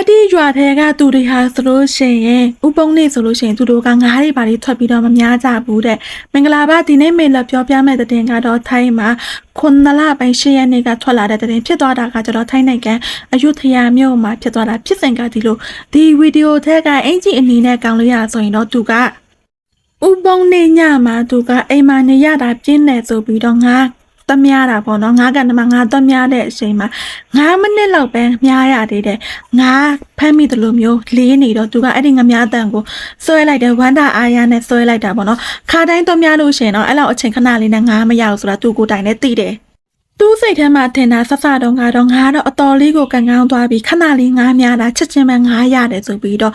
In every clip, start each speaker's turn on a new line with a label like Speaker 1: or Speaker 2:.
Speaker 1: ဒီရွာထဲကသူတွေဟာဆိုလို့ရှိရင်ဥပုံနေဆိုလို့ရှိရင်သူတို့ကငါးတွေပါတွေထွက်ပြီးတော့မများကြဘူးတဲ့မင်္ဂလာပါဒီနေ့မေလပြောပြမဲ့တဲ့တင်ကတော့ထိုင်းမှာ9လပိုင်း10ရက်နေ့ကထွက်လာတဲ့တင်ဖြစ်သွားတာကကျတော့ထိုင်းနိုင်ငံအယုထယာမြို့မှာဖြစ်သွားတာဖြစ်စဉ်ကဒီလိုဒီဗီဒီယိုထဲကအင်ဂျီအနေနဲ့ကောင်းလို့ရဆိုရင်တော့သူကဥပုံနေညမှာသူကအိမ်မှာနေရတာပြင်းနေဆိုပြီးတော့ငါတမရတာပေါ့နော်ငါးကနေမှငါတမရတဲ့အချိန်မှာ9မိနစ်လောက်ပဲမြားရသေးတယ်ငါဖမ်းမိတယ်လို့မျိုးလေးနေတော့သူကအဲ့ဒီငမြားတန်ကိုဆွဲလိုက်တယ်ဝမ်းတာအာရနဲ့ဆွဲလိုက်တာပေါ့နော်ခါတိုင်းတမရလို့ရှင်တော့အဲ့လောက်အချိန်ခဏလေးနဲ့ငါမရဘူးဆိုတာသူကိုယ်တိုင်နဲ့သိတယ်သူ့စိတ်ထဲမှာထင်တာဆဆတော့ငါတော့အတော်လေးကိုကန်ကောင်းသွားပြီးခဏလေးငါများတာချက်ချင်းပဲငါရတယ်ဆိုပြီးတော့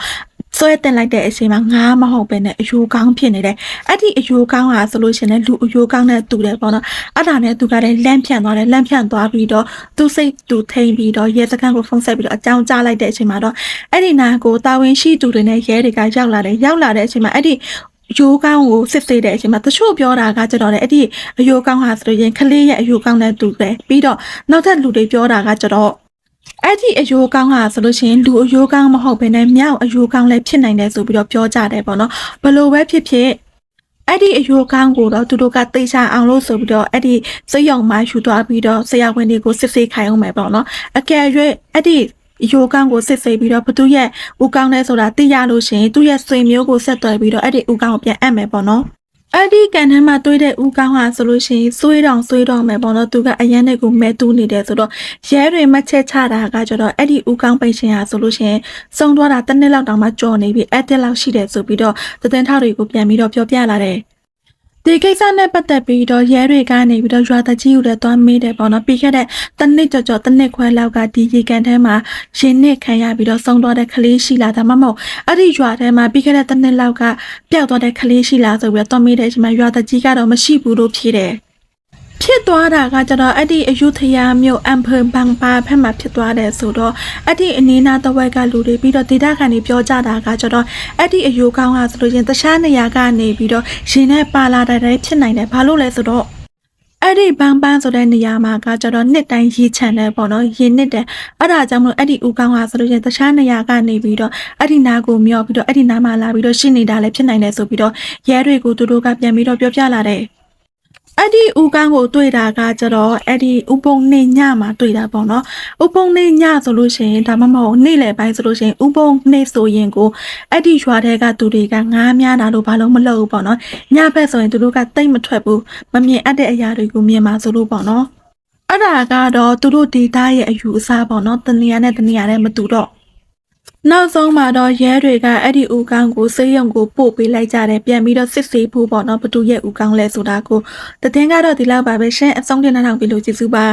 Speaker 1: ဆွဲတင်လိုက်တဲ့အချိန်မှာငါမဟုတ်ပဲနဲ့အယိုးကောင်းဖြစ်နေတယ်အဲ့ဒီအယိုးကောင်းဟာဆိုလို့ရှိရင်လူအယိုးကောင်းနဲ့တူတယ်ပေါ့နော်အဲ့ဒါနဲ့သူကလည်းလန့်ဖြန့်သွားတယ်လန့်ဖြန့်သွားပြီးတော့သူစိတ်သူထိန်ပြီးတော့ရဲစခန်းကိုဖုန်းဆက်ပြီးတော့အကြောင်းကြားလိုက်တဲ့အချိန်မှာတော့အဲ့ဒီနာကိုတာဝန်ရှိသူတွေနဲ့ရဲတွေကရောက်လာတဲ့အချိန်မှာအဲ့ဒီအယိုးကောင်းကိုစစ်ဆေးတဲ့အချိန်မှာတချို့ပြောတာကကျတော့လေအဲ့ဒီအယိုးကောင်းဟာဆိုရင်ခလေးရဲ့အယိုးကောင်းနဲ့တူတယ်ပြီးတော့နောက်ထပ်လူတွေပြောတာကကျတော့အဲ့ဒီအယိုးကောင်းဟာဆိုလို့ရှိရင်လူအယိုးကောင်းမဟုတ်ဘဲနဲ့မြောက်အယိုးကောင်းလည်းဖြစ်နိုင်တယ်ဆိုပြီးတော့ပြောကြတယ်ပေါ့နော်ဘလို့ပဲဖြစ်ဖြစ်အဲ့ဒီအယိုးကောင်းကိုတော့သူတို့ကသိချအောင်လို့ဆိုပြီးတော့အဲ့ဒီစိတ်ရောင်မှယူသွားပြီးတော့ဆရာဝန်တွေကိုစစ်ဆေးခိုင်းအောင်မယ်ပေါ့နော်အကယ်၍အဲ့ဒီအယိုးကောင်းကိုစစ်ဆေးပြီးတော့ဘသူရဲ့ဦးကောင်းလဲဆိုတာသိရလို့ရှိရင်သူ့ရဲ့ဆွေမျိုးကိုဆက်သွယ်ပြီးတော့အဲ့ဒီဦးကောင်းကိုပြန်အပ်မယ်ပေါ့နော်အဲ့ဒီကန်ထဲမှာတွေးတဲ့ဦးကောင်းဟာဆိုလို့ရှိရင်ဆွေးတော့မယ်ပေါ့နော်သူကအရန်နဲ့ကိုမဲတူးနေတယ်ဆိုတော့ရဲတွေမချက်ချတာကကြတော့အဲ့ဒီဦးကောင်းပိတ်ရှင်ဟာဆိုလို့ရှိရင်စုံသွားတာတစ်နှစ်လောက်တောင်မှကြော်နေပြီအဲ့တက်လောက်ရှိတယ်ဆိုပြီးတော့သတင်းထောက်တွေကိုပြန်ပြီးတော့ပြောပြလာတယ်ဒီကိစ္စနဲ့ပတ်သက်ပြီးတော့ရဲတွေကနေပြီးတော့ရွာတကြီးကိုလည်းသွားမေးတယ်ပေါ့နော်ပြီးခဲ့တဲ့တစ်နှစ်ကျော်တစ်နှစ်ခွဲလောက်ကဒီရေကန်ထဲမှာရင်နစ်ခံရပြီးတော့ဆုံးသွားတဲ့ကလေးရှိလားဒါမှမဟုတ်အဲ့ဒီရွာထဲမှာပြီးခဲ့တဲ့တစ်နှစ်လောက်ကပျောက်သွားတဲ့ကလေးရှိလားဆိုပြီးတော့သွားမေးတဲ့အချိန်မှာရွာတကြီးကတော့မရှိဘူးလို့ဖြေတယ်ဖြစ်သွားတာကကျတော့အဲ့ဒီအယုထယာမြို့အမ်ဖန်ဘန်ပါဖက်မှာဖြစ်သွားတယ်ဆိုတော့အဲ့ဒီအနီးနားတဝက်ကလူတွေပြီးတော့ဒေသခံတွေပြောကြတာကကျတော့အဲ့ဒီအယိုးကောင်းဟာဆိုလို့ချင်းတခြားနေရာကနေပြီးတော့ရင်နဲ့ပါလာတဲ့ဖြစ်နိုင်တယ်ဘာလို့လဲဆိုတော့အဲ့ဒီဘန်ပန်းဆိုတဲ့နေရာမှာကကျတော့နှစ်တိုင်းရေချမ်းတယ်ပေါ့နော်ရေနစ်တယ်အဲ့ဒါကြောင့်မလို့အဲ့ဒီဦးကောင်းဟာဆိုလို့ချင်းတခြားနေရာကနေပြီးတော့အဲ့ဒီနာကိုမြော့ပြီးတော့အဲ့ဒီနားမှာလာပြီးတော့ရှင်းနေတာလည်းဖြစ်နိုင်တယ်ဆိုပြီးတော့ရဲတွေကိုသူတို့ကပြန်ပြီးတော့ပြောပြလာတယ်အဲ့ဒီဦးကောင်းကိုတွေ့တာကကျတော့အဲ့ဒီဥပုံနေညမှာတွေ့တာပေါ့နော်ဥပုံနေညဆိုလို့ရှိရင်ဒါမှမဟုတ်နေ့လယ်ပိုင်းဆိုလို့ရှိရင်ဥပုံနေဆိုရင်ကိုအဲ့ဒီရွာထဲကသူတွေကငားများတာလို့ဘာလို့မလုပ်ဘူးပေါ့နော်ညဘက်ဆိုရင်သူတို့ကတိတ်မထွက်ဘူးမမြင်အပ်တဲ့အရာတွေကိုမြင်မှာဆိုလို့ပေါ့နော်အဲ့ဒါကတော့သူတို့ဒေတာရဲ့အယူအဆပေါ့နော်တနေရာနဲ့တနေရာနဲ့မတူတော့နောက်ဆုံးမှာတော့ရဲတွေကအဲ့ဒီဦးကောင်းကိုစေးရုံကိုပို့ပေးလိုက်ကြတယ်ပြန်ပြီးတော့စစ်ဆေးဖို့ပေါ့နော်ဘသူရဲ့ဦးကောင်းလဲဆိုတာကိုတည်င်းကတော့ဒီလောက်ပါပဲရှင်အဆုံးတင်နှောင်းပြီးလို့ကျေးဇူးပါ